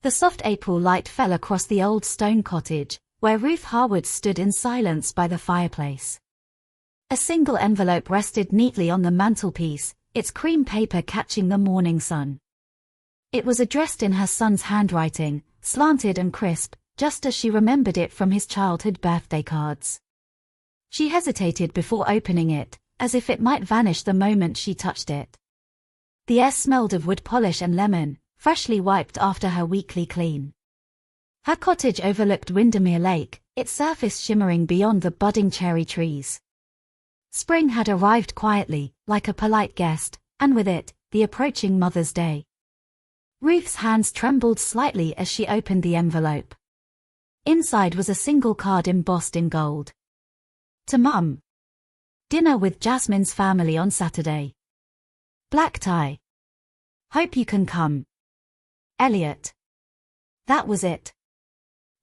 The soft April light fell across the old stone cottage, where Ruth Harwood stood in silence by the fireplace. A single envelope rested neatly on the mantelpiece, its cream paper catching the morning sun. It was addressed in her son's handwriting, slanted and crisp, just as she remembered it from his childhood birthday cards. She hesitated before opening it, as if it might vanish the moment she touched it. The air smelled of wood polish and lemon, freshly wiped after her weekly clean. Her cottage overlooked Windermere Lake, its surface shimmering beyond the budding cherry trees. Spring had arrived quietly, like a polite guest, and with it, the approaching Mother's Day. Ruth's hands trembled slightly as she opened the envelope. Inside was a single card embossed in gold. To Mum. Dinner with Jasmine's family on Saturday. Black tie. Hope you can come. Elliot. That was it.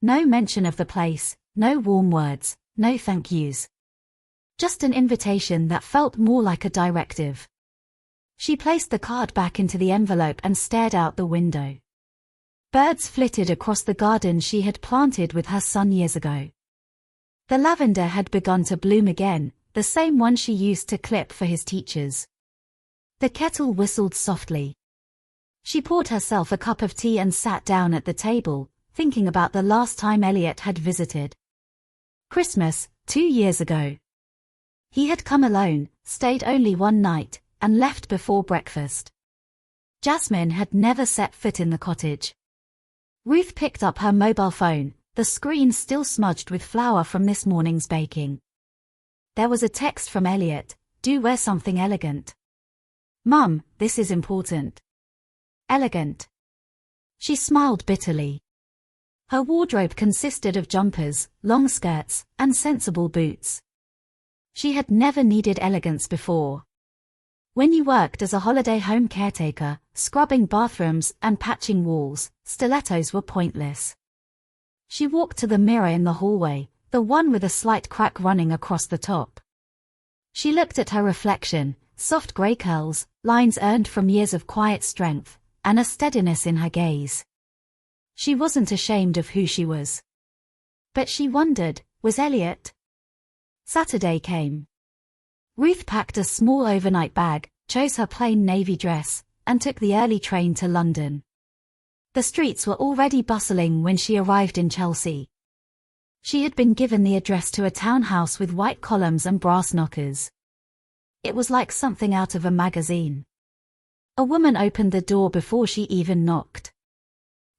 No mention of the place, no warm words, no thank yous. Just an invitation that felt more like a directive. She placed the card back into the envelope and stared out the window. Birds flitted across the garden she had planted with her son years ago. The lavender had begun to bloom again, the same one she used to clip for his teachers. The kettle whistled softly. She poured herself a cup of tea and sat down at the table, thinking about the last time Elliot had visited. Christmas, 2 years ago. He had come alone, stayed only one night, and left before breakfast. Jasmine had never set foot in the cottage. Ruth picked up her mobile phone, the screen still smudged with flour from this morning's baking. There was a text from Elliot, "Do wear something elegant." "Mum, this is important." Elegant. She smiled bitterly. Her wardrobe consisted of jumpers, long skirts, and sensible boots. She had never needed elegance before. When you worked as a holiday home caretaker, scrubbing bathrooms and patching walls, stilettos were pointless. She walked to the mirror in the hallway, the one with a slight crack running across the top. She looked at her reflection, soft grey curls, lines earned from years of quiet strength, and a steadiness in her gaze. She wasn't ashamed of who she was. But she wondered, was Elliot? Saturday came. Ruth packed a small overnight bag, chose her plain navy dress, and took the early train to London. The streets were already bustling when she arrived in Chelsea. She had been given the address to a townhouse with white columns and brass knockers. It was like something out of a magazine. A woman opened the door before she even knocked.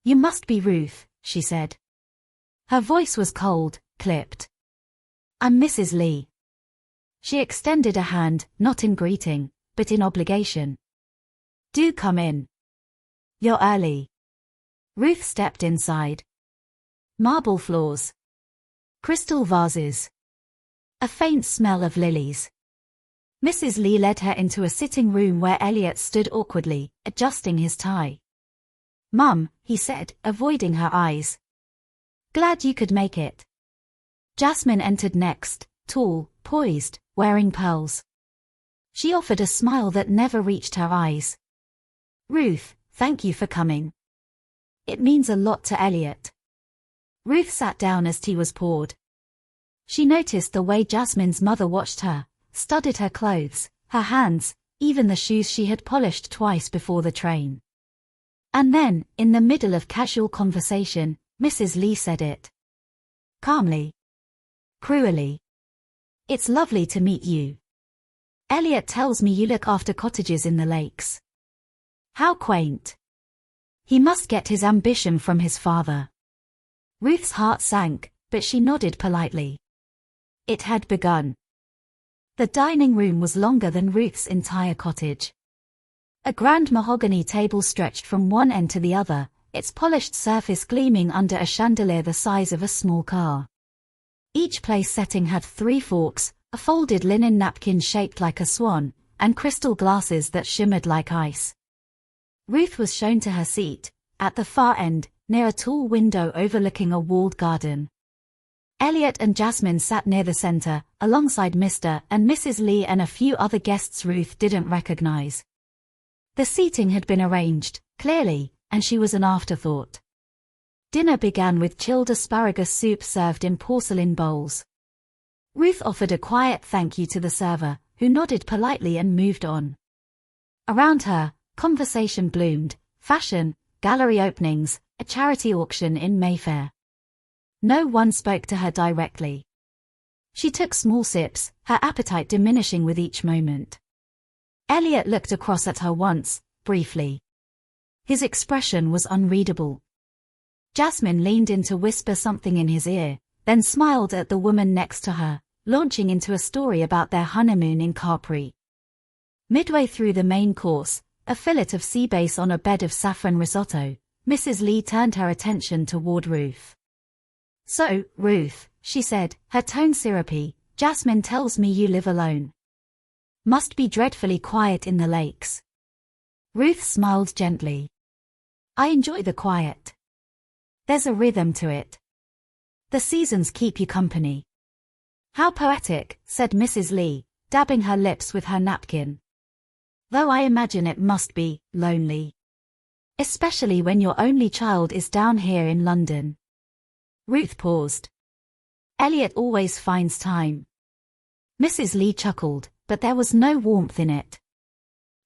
"You must be Ruth," she said. Her voice was cold, clipped. "I'm Mrs. Lee." She extended a hand, not in greeting, but in obligation. "Do come in. You're early." Ruth stepped inside. Marble floors. Crystal vases. A faint smell of lilies. Mrs. Lee led her into a sitting room where Elliot stood awkwardly, adjusting his tie. "Mum," he said, avoiding her eyes. "Glad you could make it." Jasmine entered next, tall, poised, wearing pearls. She offered a smile that never reached her eyes. "Ruth, thank you for coming. It means a lot to Elliot." Ruth sat down as tea was poured. She noticed the way Jasmine's mother watched her, studied her clothes, her hands, even the shoes she had polished twice before the train. And then, in the middle of casual conversation, Mrs. Lee said it. Calmly. Cruelly. "It's lovely to meet you. Elliot tells me you look after cottages in the lakes." How quaint. He must get his ambition from his father. Ruth's heart sank, but she nodded politely. It had begun. The dining room was longer than Ruth's entire cottage. A grand mahogany table stretched from one end to the other, its polished surface gleaming under a chandelier the size of a small car. Each place setting had 3 forks, a folded linen napkin shaped like a swan, and crystal glasses that shimmered like ice. Ruth was shown to her seat, at the far end, near a tall window overlooking a walled garden. Elliot and Jasmine sat near the center, alongside Mr. and Mrs. Lee and a few other guests Ruth didn't recognize. The seating had been arranged, clearly, and she was an afterthought. Dinner began with chilled asparagus soup served in porcelain bowls. Ruth offered a quiet thank you to the server, who nodded politely and moved on. Around her, conversation bloomed: fashion, gallery openings, a charity auction in Mayfair. No one spoke to her directly. She took small sips, her appetite diminishing with each moment. Elliot looked across at her once, briefly. His expression was unreadable. Jasmine leaned in to whisper something in his ear, then smiled at the woman next to her, launching into a story about their honeymoon in Capri. Midway through the main course, a fillet of sea bass on a bed of saffron risotto, Mrs. Lee turned her attention toward Ruth. "So, Ruth," she said, her tone syrupy, "Jasmine tells me you live alone. Must be dreadfully quiet in the lakes." Ruth smiled gently. "I enjoy the quiet. There's a rhythm to it. The seasons keep you company." "How poetic," said Mrs. Lee, dabbing her lips with her napkin. "Though I imagine it must be lonely. Especially when your only child is down here in London." Ruth paused. "Elliot always finds time." Mrs. Lee chuckled, but there was no warmth in it.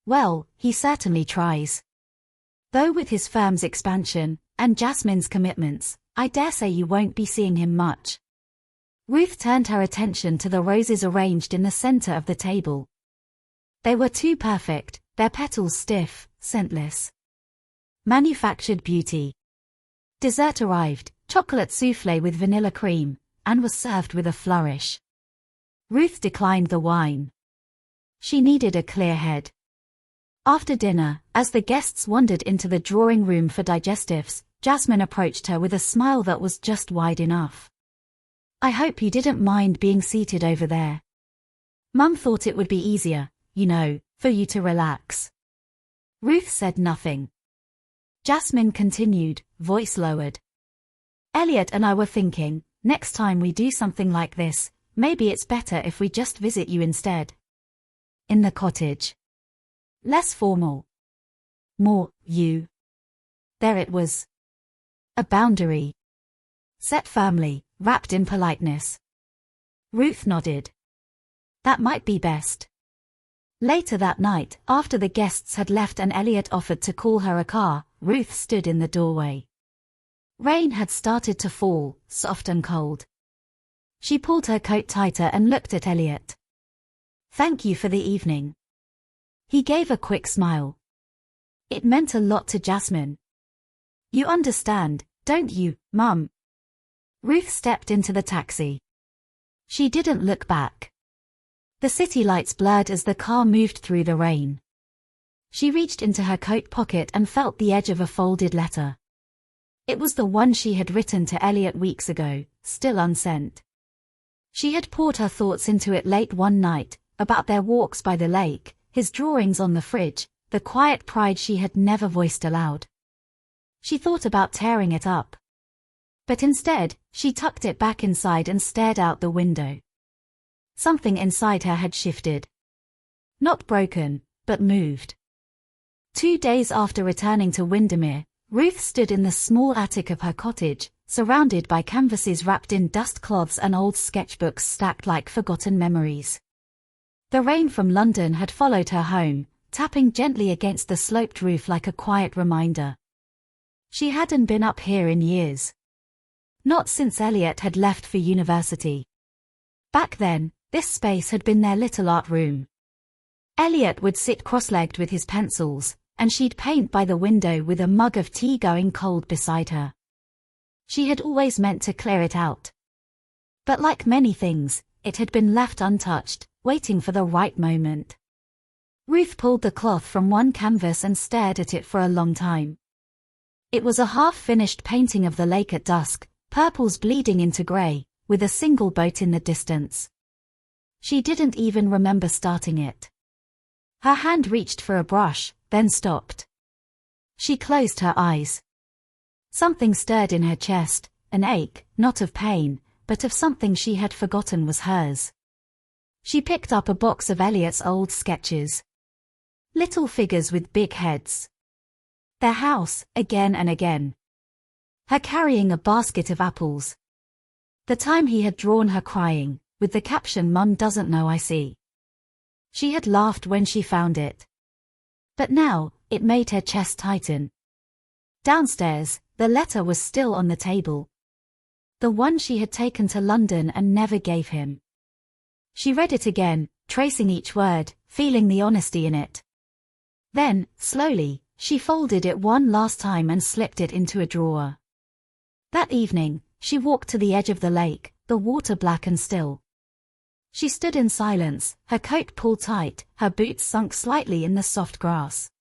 "Well, he certainly tries. Though with his firm's expansion, and Jasmine's commitments, I dare say you won't be seeing him much." Ruth turned her attention to the roses arranged in the center of the table. They were too perfect, their petals stiff, scentless. Manufactured beauty. Dessert arrived, chocolate soufflé with vanilla cream, and was served with a flourish. Ruth declined the wine. She needed a clear head. After dinner, as the guests wandered into the drawing room for digestives, Jasmine approached her with a smile that was just wide enough. "I hope you didn't mind being seated over there. Mum thought it would be easier, you know, for you to relax." Ruth said nothing. Jasmine continued, voice lowered. "Elliot and I were thinking, next time we do something like this, maybe it's better if we just visit you instead. In the cottage. Less formal. More, you." There it was. A boundary. Set firmly, wrapped in politeness. Ruth nodded. That might be best. Later that night, after the guests had left and Elliot offered to call her a car, Ruth stood in the doorway. Rain had started to fall, soft and cold. She pulled her coat tighter and looked at Elliot. "Thank you for the evening." He gave a quick smile. It meant a lot to Jasmine. "You understand, don't you, Mum?" Ruth stepped into the taxi. She didn't look back. The city lights blurred as the car moved through the rain. She reached into her coat pocket and felt the edge of a folded letter. It was the one she had written to Elliot weeks ago, still unsent. She had poured her thoughts into it late one night, about their walks by the lake, his drawings on the fridge, the quiet pride she had never voiced aloud. She thought about tearing it up. But instead, she tucked it back inside and stared out the window. Something inside her had shifted. Not broken, but moved. 2 days after returning to Windermere, Ruth stood in the small attic of her cottage, surrounded by canvases wrapped in dust cloths and old sketchbooks stacked like forgotten memories. The rain from London had followed her home, tapping gently against the sloped roof like a quiet reminder. She hadn't been up here in years. Not since Elliot had left for university. Back then, this space had been their little art room. Elliot would sit cross-legged with his pencils, and she'd paint by the window with a mug of tea going cold beside her. She had always meant to clear it out. But like many things, it had been left untouched, waiting for the right moment. Ruth pulled the cloth from one canvas and stared at it for a long time. It was a half-finished painting of the lake at dusk, purples bleeding into grey, with a single boat in the distance. She didn't even remember starting it. Her hand reached for a brush, then stopped. She closed her eyes. Something stirred in her chest, an ache, not of pain, but of something she had forgotten was hers. She picked up a box of Elliot's old sketches. Little figures with big heads. Their house, again and again. her carrying a basket of apples. The time he had drawn her crying, with the caption "Mum doesn't know I see." She had laughed when she found it. But now, it made her chest tighten. Downstairs, the letter was still on the table. The one she had taken to London and never gave him. She read it again, tracing each word, feeling the honesty in it. Then, slowly, she folded it one last time and slipped it into a drawer. That evening, she walked to the edge of the lake, the water black and still. She stood in silence, her coat pulled tight, her boots sunk slightly in the soft grass.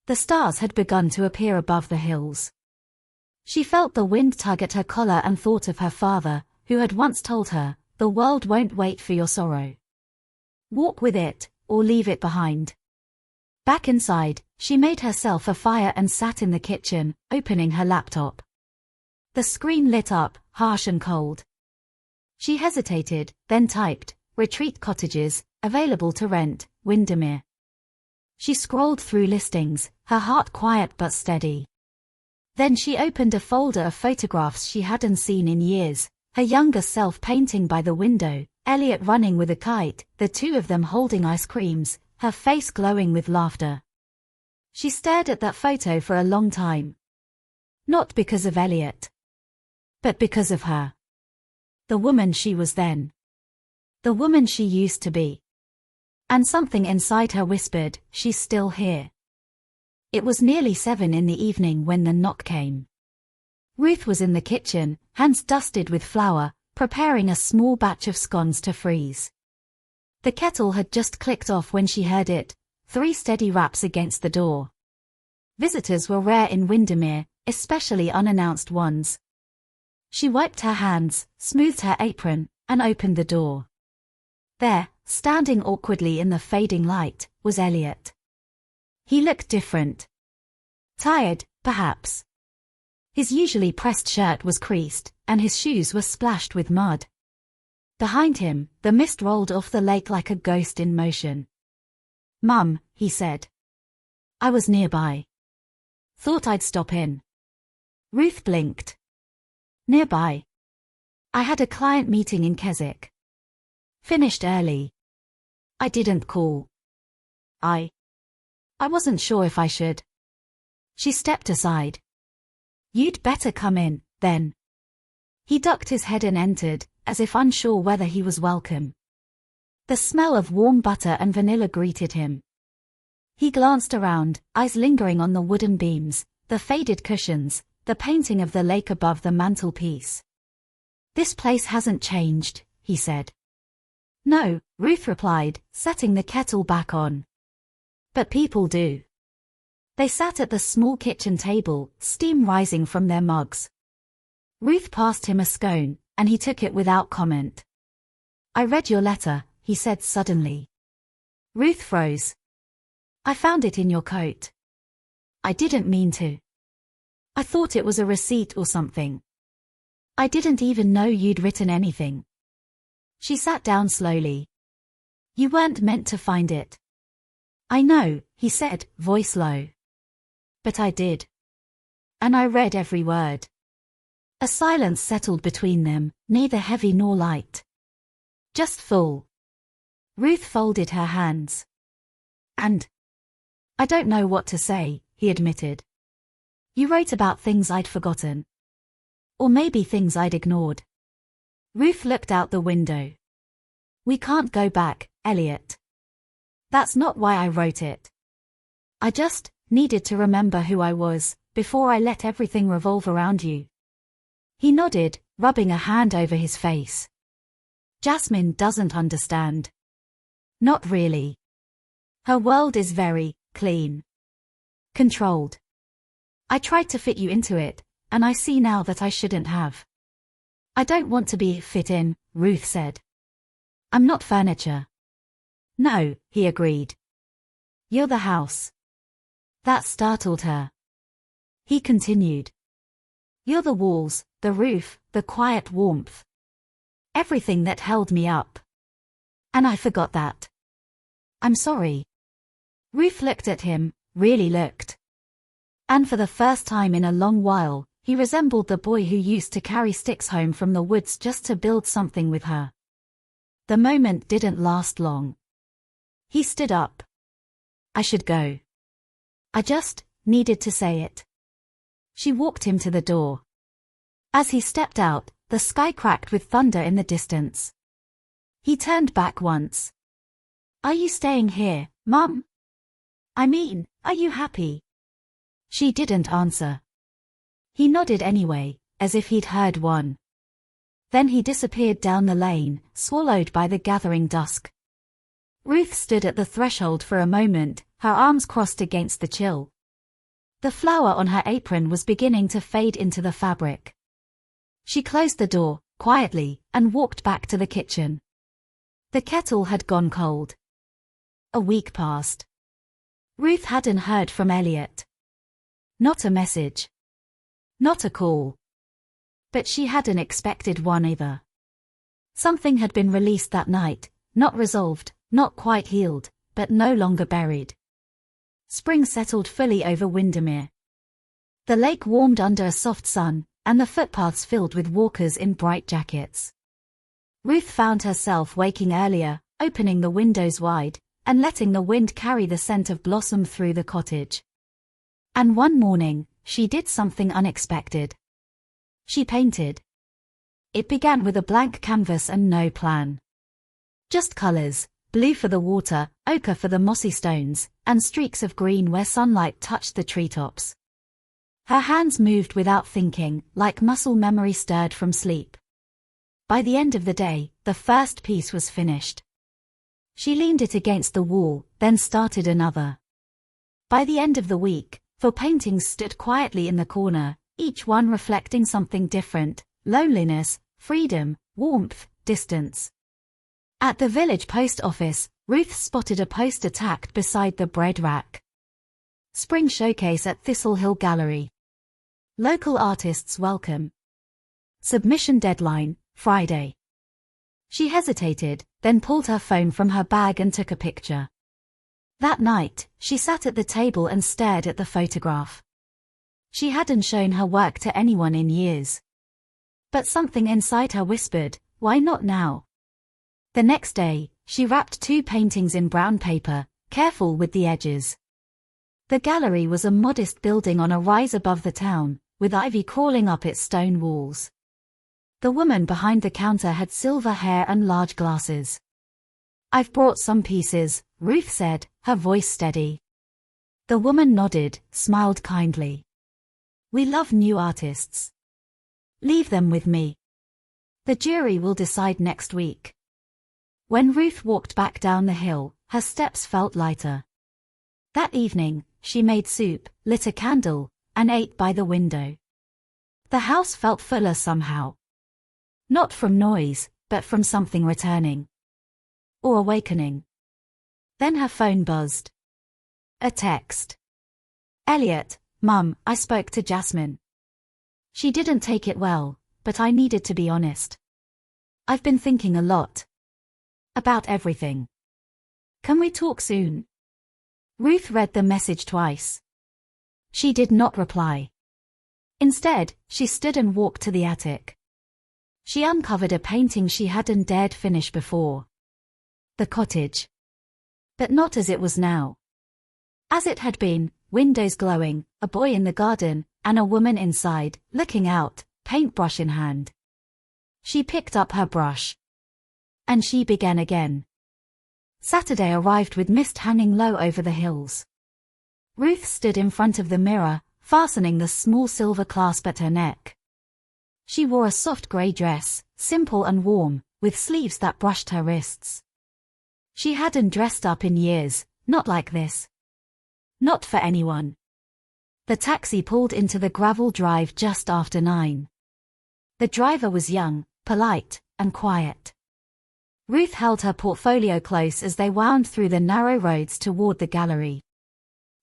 The stars had begun to appear above the hills. She felt the wind tug at her collar and thought of her father, who had once told her, "The world won't wait for your sorrow. Walk with it, or leave it behind." Back inside, she made herself a fire and sat in the kitchen, opening her laptop. The screen lit up, harsh and cold. She hesitated, then typed, "Retreat cottages, available to rent, Windermere." She scrolled through listings, her heart quiet but steady. Then she opened a folder of photographs she hadn't seen in years, her younger self painting by the window, Elliot running with a kite, the two of them holding ice creams, her face glowing with laughter. She stared at that photo for a long time. Not because of Elliot, but because of her. The woman she was then. The woman she used to be. And something inside her whispered, "She's still here." It was nearly 7 in the evening when the knock came. Ruth was in the kitchen, hands dusted with flour, preparing a small batch of scones to freeze. The kettle had just clicked off when she heard it, 3 steady raps against the door. Visitors were rare in Windermere, especially unannounced ones. She wiped her hands, smoothed her apron, and opened the door. There, standing awkwardly in the fading light, was Elliot. He looked different. Tired, perhaps. His usually pressed shirt was creased, and his shoes were splashed with mud. Behind him, the mist rolled off the lake like a ghost in motion. "Mum," he said. "I was nearby. Thought I'd stop in." Ruth blinked. "Nearby?" "I had a client meeting in Keswick. Finished early. I didn't call. I wasn't sure if I should." She stepped aside. "You'd better come in, then." He ducked his head and entered, as if unsure whether he was welcome. The smell of warm butter and vanilla greeted him. He glanced around, eyes lingering on the wooden beams, the faded cushions, the painting of the lake above the mantelpiece. "This place hasn't changed," he said. "No," Ruth replied, setting the kettle back on. "But people do." They sat at the small kitchen table, steam rising from their mugs. Ruth passed him a scone, and he took it without comment. "I read your letter," he said suddenly. Ruth froze. "I found it in your coat." "I didn't mean to. I thought it was a receipt or something. I didn't even know you'd written anything." She sat down slowly. "You weren't meant to find it." "I know," he said, voice low. "But I did. And I read every word." A silence settled between them, neither heavy nor light. Just full. Ruth folded her hands. "And I don't know what to say," he admitted. "You wrote about things I'd forgotten. Or maybe things I'd ignored." Ruth looked out the window. "We can't go back, Elliot. That's not why I wrote it. I just needed to remember who I was, before I let everything revolve around you." He nodded, rubbing a hand over his face. "Jasmine doesn't understand." "Not really. Her world is very clean. Controlled. I tried to fit you into it, and I see now that I shouldn't have." "I don't want to be fit in," Ruth said. "I'm not furniture." "No," he agreed. "You're the house." That startled her. He continued. "You're the walls, the roof, the quiet warmth. Everything that held me up. And I forgot that. I'm sorry." Ruth looked at him, really looked. And for the first time in a long while, He resembled the boy who used to carry sticks home from the woods just to build something with her. The moment didn't last long. He stood up. I should go. I just needed to say it. She walked him to the door. As he stepped out, the sky cracked with thunder in the distance. He turned back once. Are you staying here, Mum? I mean, are you happy? She didn't answer. He nodded anyway, as if he'd heard one. Then he disappeared down the lane, swallowed by the gathering dusk. Ruth stood at the threshold for a moment, her arms crossed against the chill. The flour on her apron was beginning to fade into the fabric. She closed the door, quietly, and walked back to the kitchen. The kettle had gone cold. A week passed. Ruth hadn't heard from Elliot. Not a message. Not a call. But she hadn't expected one either. Something had been released that night, not resolved, not quite healed, but no longer buried. Spring settled fully over Windermere. The lake warmed under a soft sun, and the footpaths filled with walkers in bright jackets. Ruth found herself waking earlier, opening the windows wide, and letting the wind carry the scent of blossom through the cottage. And one morning, she did something unexpected. She painted. It began with a blank canvas and no plan. Just colors, blue for the water, ochre for the mossy stones, and streaks of green where sunlight touched the treetops. Her hands moved without thinking, like muscle memory stirred from sleep. By the end of the day, the first piece was finished. She leaned it against the wall, then started another. By the end of the week, 4 paintings stood quietly in the corner, each one reflecting something different: loneliness, freedom, warmth, distance. At the village post office, Ruth spotted a poster tacked beside the bread rack. Spring showcase at Thistle Hill Gallery. Local artists welcome. Submission deadline, Friday. She hesitated, then pulled her phone from her bag and took a picture. That night, she sat at the table and stared at the photograph. She hadn't shown her work to anyone in years. But something inside her whispered, why not now? The next day, she wrapped 2 paintings in brown paper, careful with the edges. The gallery was a modest building on a rise above the town, with ivy crawling up its stone walls. The woman behind the counter had silver hair and large glasses. I've brought some pieces, Ruth said, her voice steady. The woman nodded, smiled kindly. We love new artists. Leave them with me. The jury will decide next week. When Ruth walked back down the hill, her steps felt lighter. That evening, she made soup, lit a candle, and ate by the window. The house felt fuller somehow. Not from noise, but from something returning. Or awakening. Then her phone buzzed. A text. Elliot, Mum, I spoke to Jasmine. She didn't take it well, but I needed to be honest. I've been thinking a lot. About everything. Can we talk soon? Ruth read the message twice. She did not reply. Instead, she stood and walked to the attic. She uncovered a painting she hadn't dared finish before. The cottage. But not as it was now. As it had been, windows glowing, a boy in the garden, and a woman inside, looking out, paintbrush in hand. She picked up her brush. And she began again. Saturday arrived with mist hanging low over the hills. Ruth stood in front of the mirror, fastening the small silver clasp at her neck. She wore a soft grey dress, simple and warm, with sleeves that brushed her wrists. She hadn't dressed up in years, not like this. Not for anyone. The taxi pulled into the gravel drive just after 9. The driver was young, polite, and quiet. Ruth held her portfolio close as they wound through the narrow roads toward the gallery.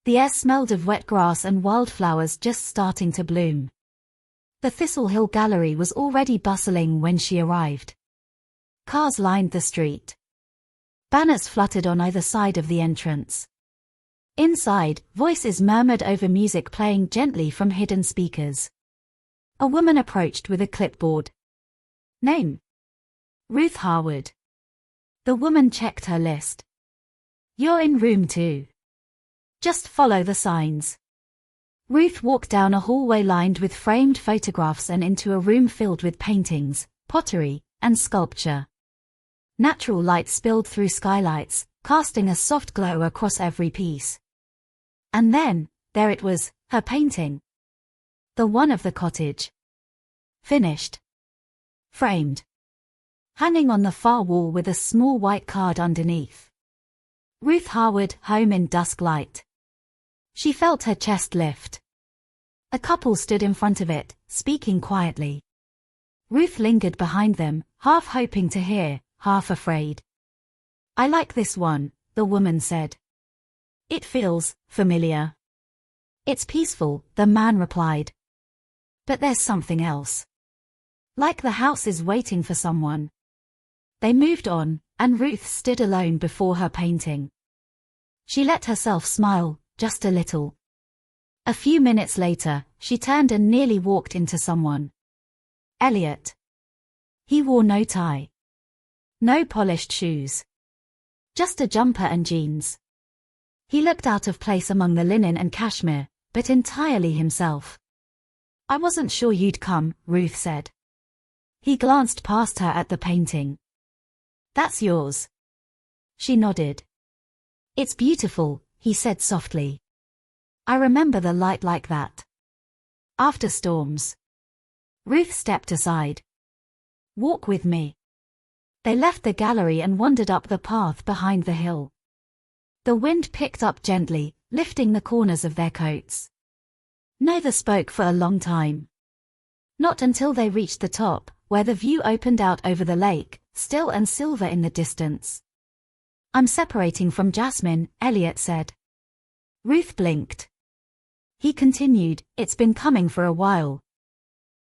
The air smelled of wet grass and wildflowers just starting to bloom. The Thistle Hill Gallery was already bustling when she arrived. Cars lined the street. Banners fluttered on either side of the entrance. Inside, voices murmured over music playing gently from hidden speakers. A woman approached with a clipboard. Name: Ruth Harwood. The woman checked her list. You're in room 2. Just follow the signs. Ruth walked down a hallway lined with framed photographs and into a room filled with paintings, pottery, and sculpture. Natural light spilled through skylights, casting a soft glow across every piece. And then, there it was, her painting. The one of the cottage. Finished. Framed. Hanging on the far wall with a small white card underneath. Ruth Harwood, home in dusk light. She felt her chest lift. A couple stood in front of it, speaking quietly. Ruth lingered behind them, half hoping to hear, half afraid. I like this one, the woman said. It feels familiar. It's peaceful, the man replied. But there's something else. Like the house is waiting for someone. They moved on, and Ruth stood alone before her painting. She let herself smile, just a little. A few minutes later, she turned and nearly walked into someone. Elliot. He wore no tie. No polished shoes. Just a jumper and jeans. He looked out of place among the linen and cashmere, but entirely himself. I wasn't sure you'd come, Ruth said. He glanced past her at the painting. That's yours. She nodded. It's beautiful, he said softly. I remember the light like that. After storms. Ruth stepped aside. Walk with me. They left the gallery and wandered up the path behind the hill. The wind picked up gently, lifting the corners of their coats. Neither spoke for a long time. Not until they reached the top, where the view opened out over the lake, still and silver in the distance. I'm separating from Jasmine, Elliot said. Ruth blinked. He continued, it's been coming for a while.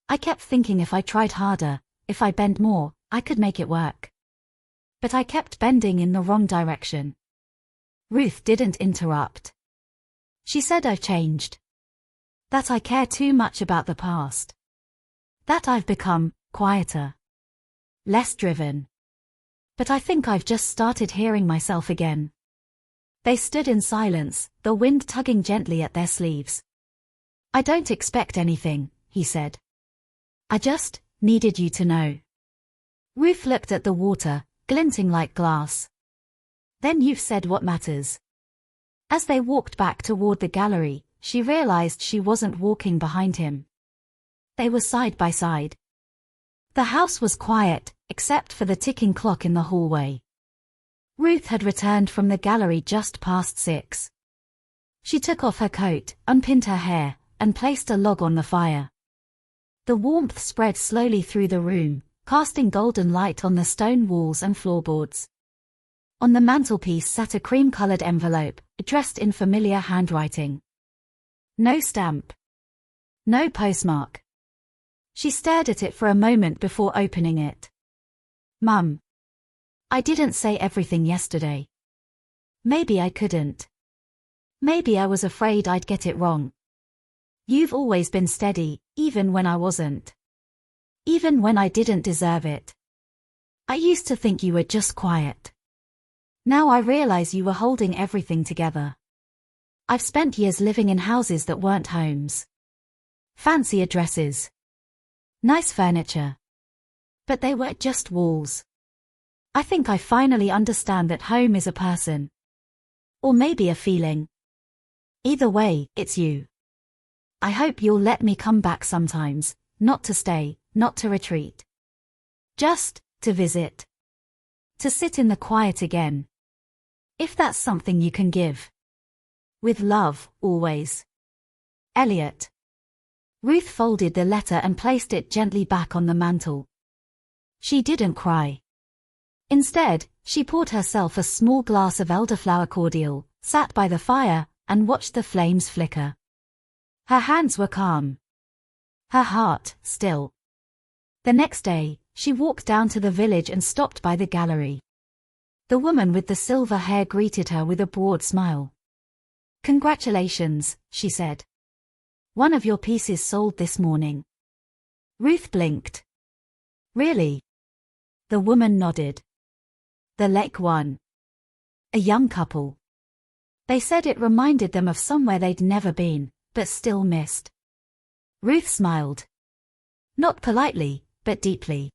I kept thinking if I tried harder, if I bent more, I could make it work. But I kept bending in the wrong direction. Ruth didn't interrupt. She said I've changed. That I care too much about the past. That I've become quieter. Less driven. But I think I've just started hearing myself again. They stood in silence, the wind tugging gently at their sleeves. I don't expect anything, he said. I just needed you to know. Ruth looked at the water, glinting like glass. Then you've said what matters. As they walked back toward the gallery, she realized she wasn't walking behind him. They were side by side. The house was quiet, except for the ticking clock in the hallway. Ruth had returned from the gallery just past 6. She took off her coat, unpinned her hair, and placed a log on the fire. The warmth spread slowly through the room, casting golden light on the stone walls and floorboards. On the mantelpiece sat a cream-colored envelope, addressed in familiar handwriting. No stamp. No postmark. She stared at it for a moment before opening it. Mum. I didn't say everything yesterday. Maybe I couldn't. Maybe I was afraid I'd get it wrong. You've always been steady, even when I wasn't. Even when I didn't deserve it. I used to think you were just quiet. Now I realize you were holding everything together. I've spent years living in houses that weren't homes. Fancy addresses. Nice furniture. But they were just walls. I think I finally understand that home is a person. Or maybe a feeling. Either way, it's you. I hope you'll let me come back sometimes, not to stay, not to retreat. Just to visit. To sit in the quiet again. If that's something you can give. With love, always. Elliot. Ruth folded the letter and placed it gently back on the mantel. She didn't cry. Instead, she poured herself a small glass of elderflower cordial, sat by the fire, and watched the flames flicker. Her hands were calm. Her heart, still. The next day, she walked down to the village and stopped by the gallery. The woman with the silver hair greeted her with a broad smile. Congratulations, she said. One of your pieces sold this morning. Ruth blinked. Really? The woman nodded. The lake one. A young couple. They said it reminded them of somewhere they'd never been, but still missed. Ruth smiled. Not politely, but deeply.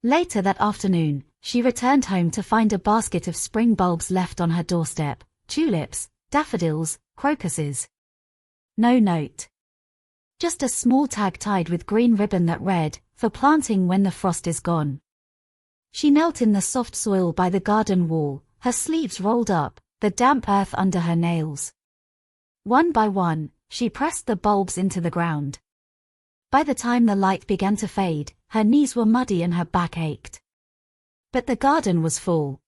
Later that afternoon, she returned home to find a basket of spring bulbs left on her doorstep, tulips, daffodils, crocuses. No note. Just a small tag tied with green ribbon that read, "For planting when the frost is gone." She knelt in the soft soil by the garden wall, her sleeves rolled up, the damp earth under her nails. One by one, she pressed the bulbs into the ground. By the time the light began to fade, her knees were muddy and her back ached. But the garden was full.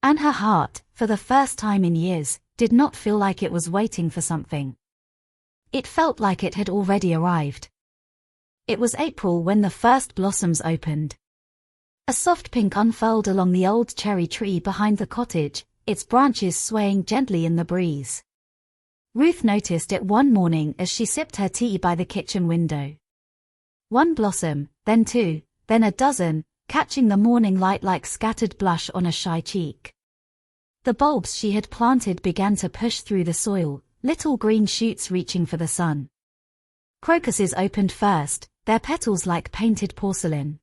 And her heart, for the first time in years, did not feel like it was waiting for something. It felt like it had already arrived. It was April when the first blossoms opened. A soft pink unfurled along the old cherry tree behind the cottage, its branches swaying gently in the breeze. Ruth noticed it one morning as she sipped her tea by the kitchen window. One blossom, then two, then a dozen, catching the morning light like scattered blush on a shy cheek. The bulbs she had planted began to push through the soil, little green shoots reaching for the sun. Crocuses opened first, their petals like painted porcelain.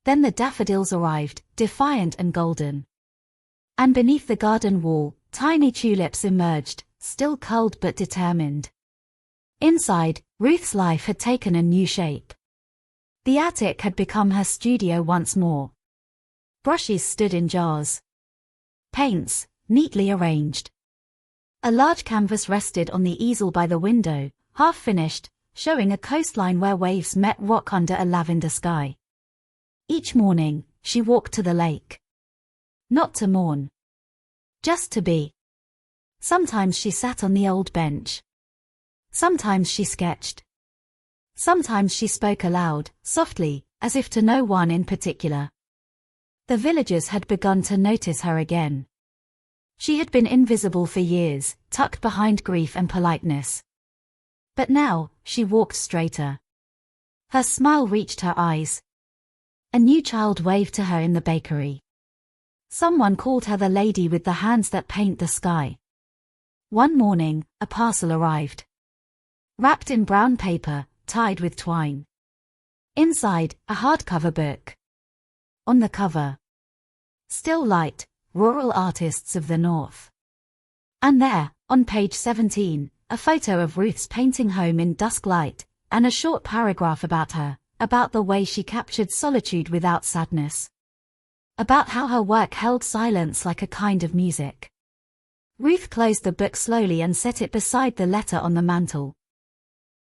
Then the daffodils arrived, defiant and golden. And beneath the garden wall, tiny tulips emerged, still curled but determined. Inside, Ruth's life had taken a new shape. The attic had become her studio once more. Brushes stood in jars. Paints, neatly arranged. A large canvas rested on the easel by the window, half finished, showing a coastline where waves met rock under a lavender sky. Each morning, she walked to the lake. Not to mourn. Just to be. Sometimes she sat on the old bench. Sometimes she sketched. Sometimes she spoke aloud, softly, as if to no one in particular. The villagers had begun to notice her again. She had been invisible for years, tucked behind grief and politeness. But now, she walked straighter. Her smile reached her eyes. A new child waved to her in the bakery. Someone called her the lady with the hands that paint the sky. One morning, a parcel arrived. Wrapped in brown paper, tied with twine. Inside, a hardcover book. On the cover, still light, rural artists of the North. And there, on page 17, a photo of Ruth's painting home in dusk light, and a short paragraph about her, about the way she captured solitude without sadness. About how her work held silence like a kind of music. Ruth closed the book slowly and set it beside the letter on the mantel.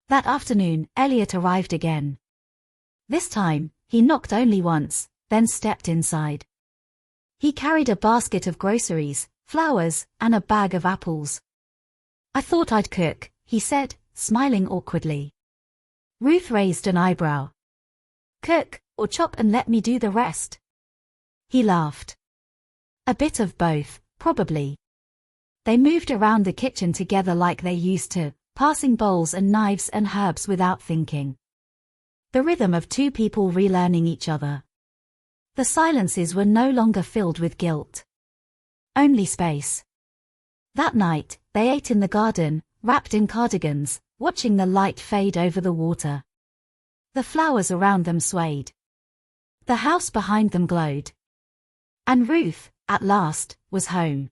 That afternoon, Elliot arrived again. This time, he knocked only once, then stepped inside. He carried a basket of groceries, flowers, and a bag of apples. "I thought I'd cook," he said, smiling awkwardly. Ruth raised an eyebrow. "Cook, or chop and let me do the rest?" He laughed. "A bit of both, probably." They moved around the kitchen together like they used to, passing bowls and knives and herbs without thinking. The rhythm of two people relearning each other. The silences were no longer filled with guilt. Only space. That night, they ate in the garden, wrapped in cardigans, watching the light fade over the water. The flowers around them swayed. The house behind them glowed. And Ruth, at last, was home.